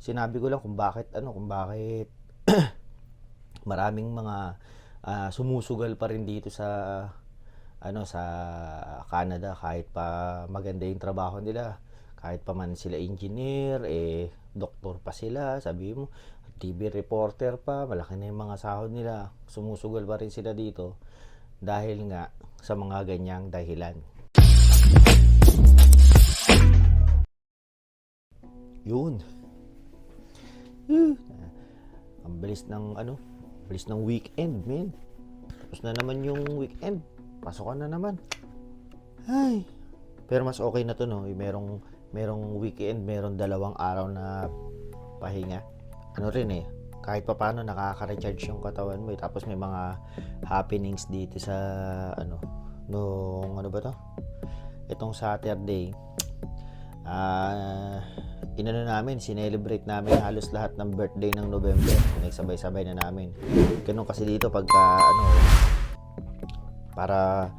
sinabi ko lang kung bakit maraming mga sumusugal pa rin dito sa Canada kahit pa maganda yung trabaho nila. Kahit pa man sila engineer, doktor pa sila, sabi mo, TV reporter pa, malaki na yung mga sahod nila. Sumusugal pa rin sila dito dahil nga sa mga ganyang dahilan. Yun. Ang bilis ng weekend, man. Tapos na naman yung weekend. Pasokan na naman. Ay. Pero mas okay na to, no? Merong weekend, merong 2 araw na pahinga. Ano rin kahit pa paano nakaka-recharge yung katawan mo Tapos may mga happenings dito sa itong Saturday. Sinelebrate namin halos lahat ng birthday ng November. Nagsabay-sabay na namin. Ganun kasi dito pagka para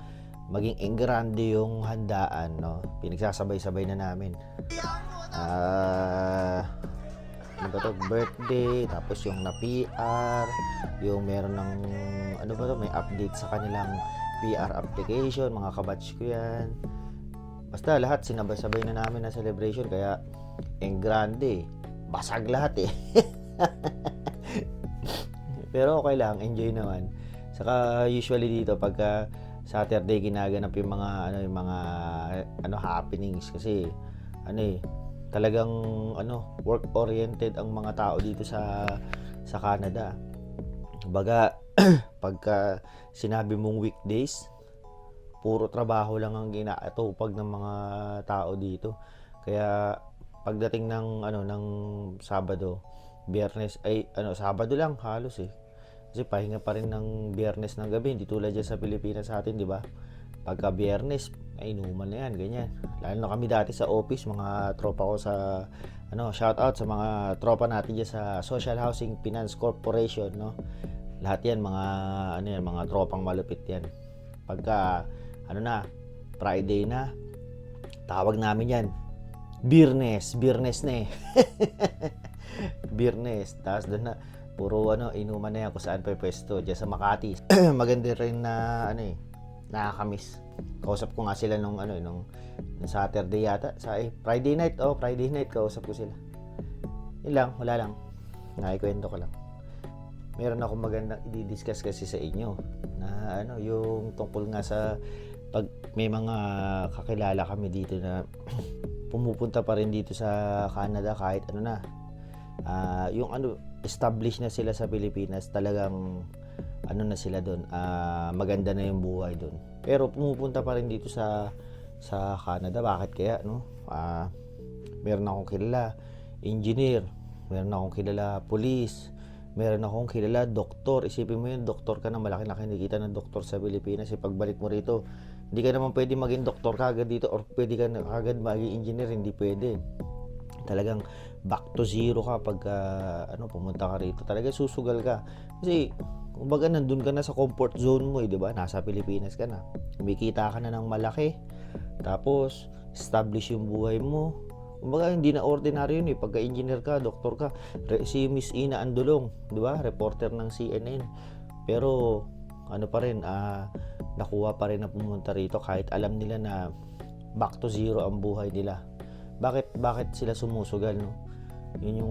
maging engrande yung handaan, pinagsasabay-sabay na namin. Birthday, tapos yung na PR, yung meron ng may update sa kanilang PR application, mga kabatch ko yan. Basta lahat sinabay-sabay na namin na celebration, kaya engrande, basag lahat Pero okay lang, enjoy naman. Saka usually dito pagka Saturday ginaganap yung mga happenings kasi talagang work oriented ang mga tao dito sa Canada. Kumbaga pagka sinabi mong weekdays, puro trabaho lang ang ginatupag ng mga tao dito. Kaya pagdating ng Sabado, Biyernes Sabado lang halos Kasi pahinga pa rin ng Biyernes ng gabi, hindi tulad dyan sa Pilipinas sa atin, di ba? Pagka Biyernes, inuman na yan, ganyan. Lalo na kami dati sa office, mga tropa ko sa shout out sa mga tropa natin dyan sa Social Housing Finance Corporation, Lahat yan mga tropang malupit yan. Pagka Friday na, tawag namin yan Biyernes na Biyernes, tapos doon na puro inuman na yan kung saan pa pwesto dyan sa Makati. Maganda rin na nakakamiss. Kausap ko nga sila nung Saturday yata Friday night kausap ko sila. Yun lang, wala lang, naikwento ko lang. Meron akong magandang i-discuss kasi sa inyo na yung tungkol nga sa pag may mga kakilala kami dito na pumupunta pa rin dito sa Canada kahit yung established na sila sa Pilipinas, talagang na sila doon, maganda na yung buhay doon, pero pumupunta pa rin dito sa Canada. Bakit kaya meron akong kilala engineer, meron akong kilala police, meron akong kilala doktor. Isipin mo yun, doktor ka na, malaki na kinikita ng doktor sa Pilipinas. Pagbalik mo rito, hindi ka naman pwede maging doktor kagad dito or pwede ka na kagad maging engineer, hindi pwede. Talagang back to zero ka pag pumunta ka rito. Talaga susugal ka. Kasi kumbaga nandun ka na sa comfort zone mo, 'di ba? Nasa Pilipinas ka na. Kumikita ka na ng malaki. Tapos establish yung buhay mo. Kumbaga hindi na ordinary yun pagka engineer ka, doktor ka. Si Miss Ina Andulong, 'di ba? Reporter ng CNN. Pero pa rin nakuha pa rin na pumunta rito kahit alam nila na back to zero ang buhay nila. Bakit sila sumusugal, Yun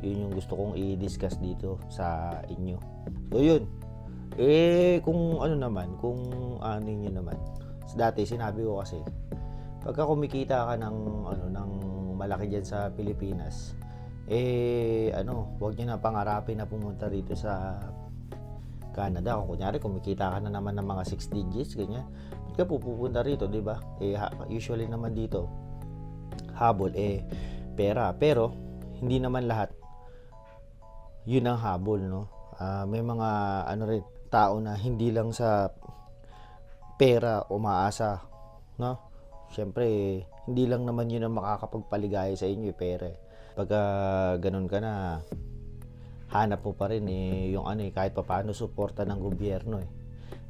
yung gusto kong i-discuss dito sa inyo. So yun. Kung kung niyo naman. Dati sinabi ko kasi, pagka kumikita ka ng malaki diyan sa Pilipinas, wag niyo na pangarapin na pumunta dito sa Canada. Kung kunyari kumikita ka na naman ng mga 6 digits ganyan, ba't ka pupunta rito, 'di ba? Usually naman dito habol pera, pero hindi naman lahat yun ang habol, may mga rin tao na hindi lang sa pera umaasa, syempre hindi lang naman yun ang makakapagpaligaya sa inyo, pera. Pagka ganun ka na, hanap mo pa rin yung kahit papaano suporta ng gobyerno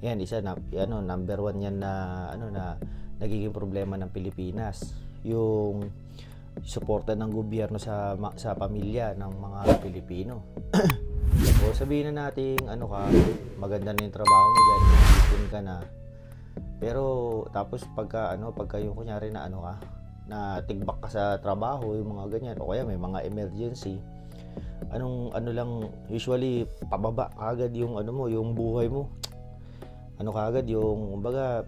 yan, isa na number 1 yan na na nagiging problema ng Pilipinas, yung suporta ng gobyerno sa pamilya ng mga Pilipino. O sabihin na natin ano ka, maganda na yung trabaho mo diyan, ipon ka na. Pero tapos pagka yung kunyari na ano ka, na tigbak ka sa trabaho, yung mga ganyan, o kaya may mga emergency, ano lang, usually pababa kagad yung ano mo, yung buhay mo. Ano kagad yung, kumbaga,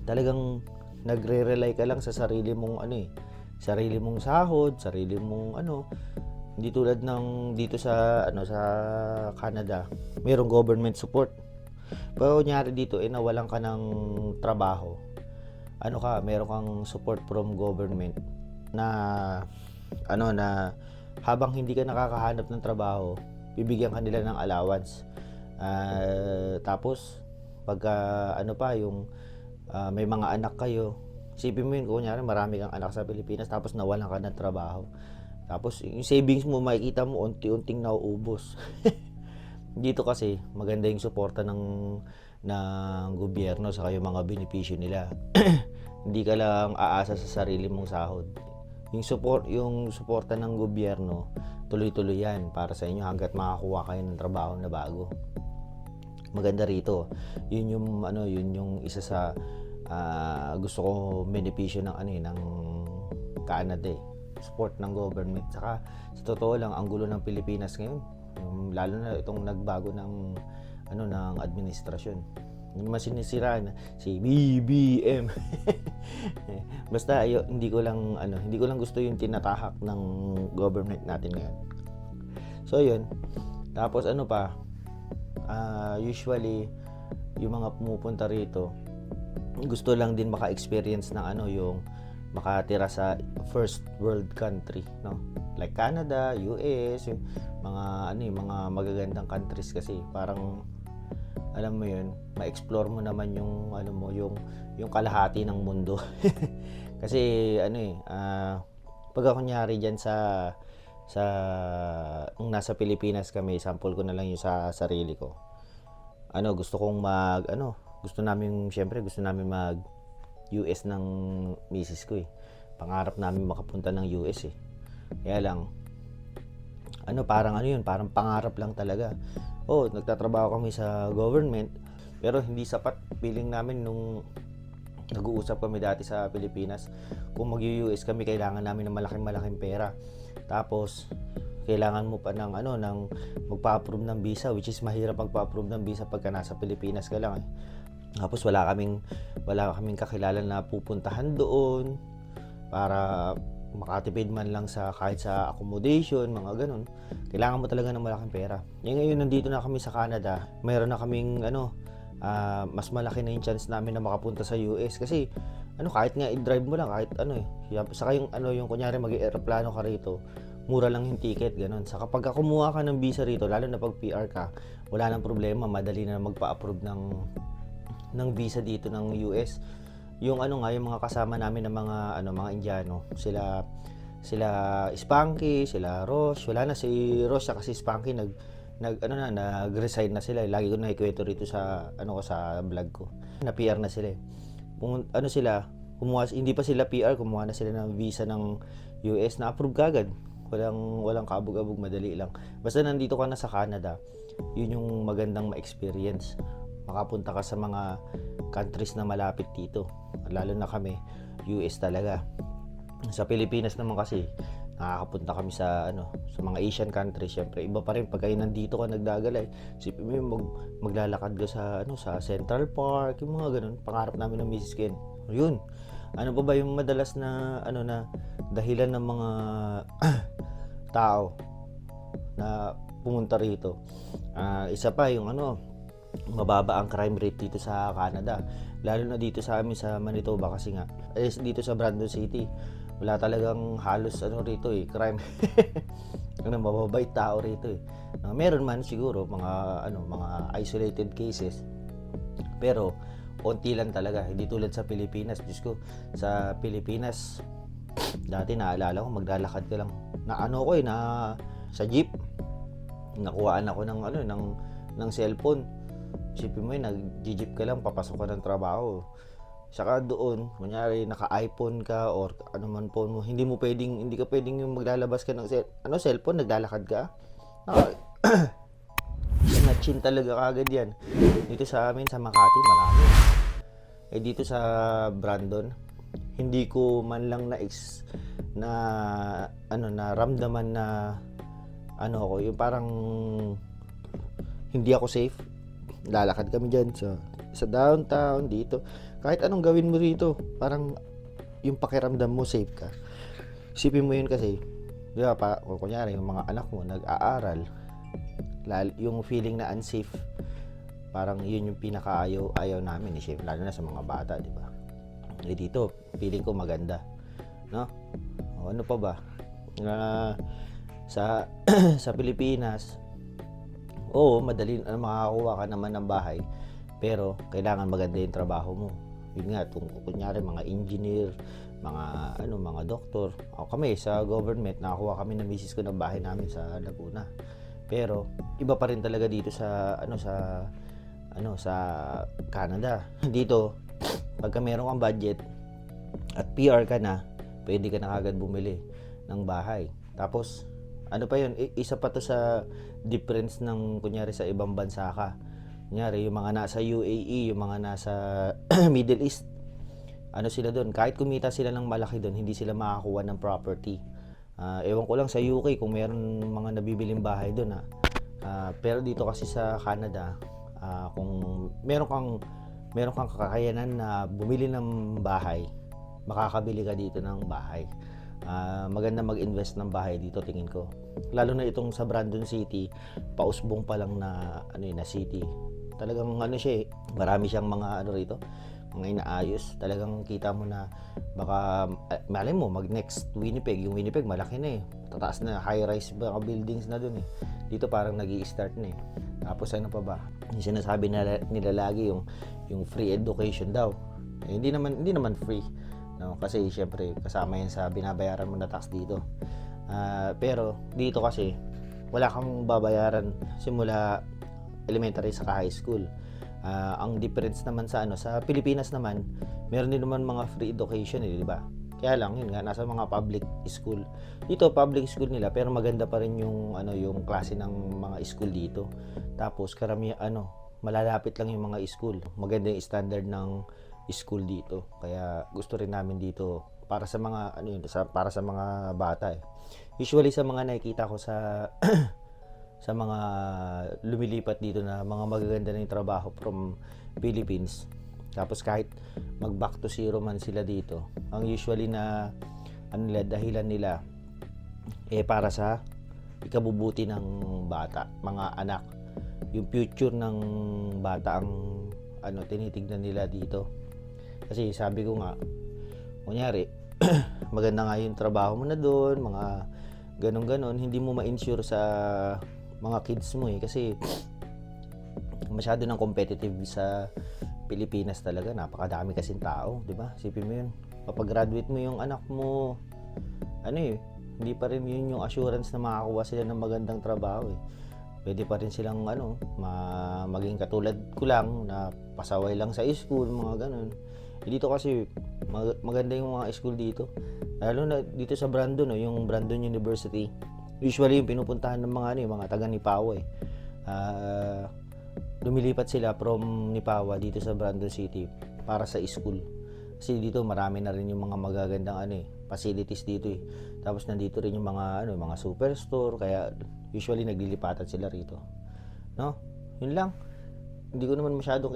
talagang nagre-rely ka lang sa sarili mong sarili mong sahod, sarili mong hindi tulad ng dito sa sa Canada, mayroong government support. Pero kunyari dito nawalan ka ng trabaho, meron kang support from government na na habang hindi ka nakakahanap ng trabaho, bibigyan ka nila ng allowance. Tapos pagka yung may mga anak kayo, isipin mo yun, kunyari marami kang anak sa Pilipinas tapos nawalan ka ng trabaho. Tapos yung savings mo, makikita mo unti-unting nauubos. Dito kasi maganda yung suporta ng gobyerno sa yung mga benepisyo nila. Hindi ka lang aasa sa sarili mong sahod. Yung suporta ng gobyerno, tuloy-tuloy yan para sa inyo hangga't makakuha kayo ng trabaho na bago. Maganda rito. Yun yung isa sa gusto ko benepisyo ng Canada, support ng government. Saka sa totoo lang, ang gulo ng Pilipinas ngayon, lalo na itong nagbago ng administrasyon. Hindi man sinisiraan si BBM. Basta hindi ko lang gusto yung tinatahak ng government natin ngayon. So yun. Tapos usually yung mga pumupunta rito gusto lang din maka-experience ng yung makatira sa first world country, no? Like Canada, US, yung mga magagandang countries kasi parang alam mo yun, ma-explore mo naman yung yung kalahati ng mundo. Kasi pag kunyari diyan sa kung nasa Pilipinas kami, sample ko na lang yung sa sarili ko. Gusto namin mag US ng misis ko eh. Pangarap namin makapunta ng US eh. Kaya lang parang pangarap lang talaga. Nagtatrabaho kami sa government pero hindi sapat. Feeling namin nung nag-uusap kami dati sa Pilipinas, kung mag-US kami, kailangan namin ng malaking pera. Tapos kailangan mo pa ng magpa-approve ng visa, which is mahirap magpa-approve ng visa pagka nasa Pilipinas ka lang eh. Tapos wala kaming kakilala na pupuntahan doon para makatipid man lang kahit sa accommodation, mga ganun. Kailangan mo talaga ng malaking pera. Ngayon nandito na kami sa Canada, mayroon na kaming mas malaki na yung chance namin na makapunta sa US kasi kahit nga i-drive mo lang, kahit saka yung kunyari mag-eroplano ka rito, mura lang yung ticket, ganun. Saka pag kumuha ka ng visa rito, lalo na pag PR ka, wala nang problema, madali na magpa-approve ng visa dito ng US. Yung yung mga kasama namin ng mga Indiano, sila Spanky, sila Ross, wala na si Ross kasi Spanky nag-resign na sila. Lagi ko nakikwento rito sa sa vlog ko. Na PR na sila. Hindi pa sila PR, kumuha na sila ng visa ng US, na approve kagad. Walang kabog-abog, madali lang. Basta nandito ka na sa Canada, yun yung magandang ma-experience. Makapunta ka sa mga countries na malapit dito. Lalo na kami, US talaga. Sa Pilipinas naman kasi, nakakapunta kami sa mga Asian countries. Syempre, iba pa rin pag kayo nandito ka nagdagalay. Sipin mo maglalakad ka sa Central Park, yung mga ganun. Pangarap namin ng Mrs. Ken. Yun. Ano pa ba yung madalas na dahilan ng mga tao na pumunta rito? Isa pa yung mababa ang crime rate dito sa Canada, lalo na dito sa amin sa Manitoba kasi nga dito sa Brandon City wala talagang halos rito crime. Mababait tao rito meron man siguro mga isolated cases, pero konti lang talaga, hindi tulad sa Pilipinas. Diyos ko, sa Pilipinas dati naalala ko, maglalakad ka lang na sa jeep, nakuhaan ako ng cellphone. Isipin mo nag-jeep ka lang, papasok ka ng trabaho, Saka doon, kunyari naka-iPhone ka or ano man phone mo, hindi ka pwedeng yung maglalabas ka ng cellphone, naglalakad ka. Naka, Matchin talaga kagad yan. Dito sa amin sa Makati, marami. Dito sa Brandon, hindi ko man lang naramdaman na ako, yung parang hindi ako safe. Lalakad kami diyan sa downtown dito. Kahit anong gawin mo rito, parang yung pakiramdam mo safe ka. Isipin mo yun kasi, di ba pa, kunyari yung mga anak mo nag-aaral, yung feeling na unsafe, parang yun yung pinakaayaw namin, lalo na sa mga bata, di ba? Dito, feeling ko maganda, no? O, ano pa ba? Sa sa Pilipinas, madali makakuha ka naman ng bahay, pero kailangan maganda yung trabaho mo. Yun nga, kunyari mga engineer, mga doktor. Kami sa government, nakakuha kami ng misis ko ng bahay namin sa Laguna. Pero iba pa rin talaga dito sa Canada. Dito, pagka meron kang budget at PR ka na, pwede ka na agad bumili ng bahay. Tapos ano pa yun, isa pa to sa difference ng kunyari sa ibang bansa ka. Kunyari yung mga nasa UAE, yung mga nasa Middle East, sila doon, kahit kumita sila ng malaki doon, hindi sila makakuha ng property. Ewan ko lang sa UK kung meron mga nabibiling bahay doon, pero dito kasi sa Canada, kung meron kang kakayanan na bumili ng bahay, makakabili ka dito ng bahay. Maganda mag-invest ng bahay dito, tingin ko. Lalo na itong sa Brandon City, pausbong pa lang na na city. Talagang marami siyang mga rito, mga inaayos. Talagang kita mo na baka malay mo next Winnipeg, yung Winnipeg malaki na tataas na, high-rise buildings na dun Dito parang nag-i-start na Tapos ano pa ba? Yung sinasabi nila lagi yung free education daw. Hindi naman free. No, kasi syempre kasama yan sa binabayaran mo na tax dito. Pero dito kasi wala kang babayaran simula elementary sa high school. Ang difference naman sa Pilipinas naman, meron din naman mga free education, di ba? Kaya lang yun nga, nasa mga public school. Dito public school nila, pero maganda pa rin yung klase ng mga school dito. Tapos malalapit lang yung mga school. Maganda yung standard ng school dito. Kaya gusto rin namin dito para sa mga para sa mga bata. Usually sa mga nakikita ko sa sa mga lumilipat dito na mga magaganda na yung trabaho from Philippines. Tapos kahit mag back to zero man sila dito, ang usually na dahilan nila para sa ikabubuti ng bata, mga anak. Yung future ng bata ang tinitignan nila dito. Kasi sabi ko nga, kunyari, maganda nga yung trabaho mo na doon, mga ganon-ganon, hindi mo ma-insure sa mga kids mo kasi masyado ng competitive sa Pilipinas talaga. Napakadami kasing tao, di ba? Sipin mo yun, kapag-graduate mo yung anak mo, hindi pa rin yun yung assurance na makakuha sila ng magandang trabaho. Pwede pa rin silang maging katulad ko lang na pasaway lang sa school, mga ganon. Dito kasi maganda yung mga school dito, lalo na dito sa Brandon, yung Brandon University. Usually yung pinupuntahan ng mga taga Nipawa lumilipat sila from Nipawa dito sa Brandon City para sa school. Kasi dito marami na rin yung mga magagandang facilities dito Tapos nandito rin yung mga superstore, kaya usually naglilipatan sila rito. No? Yun lang. Hindi ko naman masyado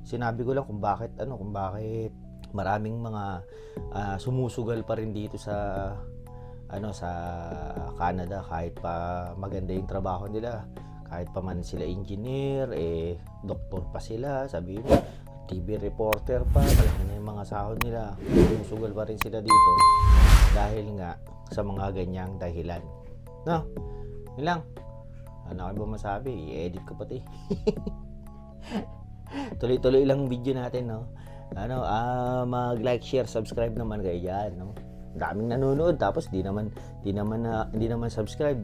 sinabi ko lang kung bakit maraming mga sumusugal pa rin dito sa sa Canada, kahit pa maganda yung trabaho nila, kahit pa man sila engineer, doktor pa sila, sabi mo, TV reporter pa, malaki na yung mga sahod nila, sumusugal pa rin sila dito dahil nga sa mga ganyang dahilan. No? Yun lang. Ano kayo ba masabi? I-edit ko pati. Tuloy-tuloy lang video natin, no? Mag-like, share, subscribe naman kayo dyan, no? Daming nanonood tapos di naman subscribe.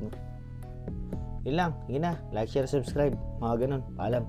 Yun lang, yun na. Like, share, subscribe. Mga ganun. Paalam.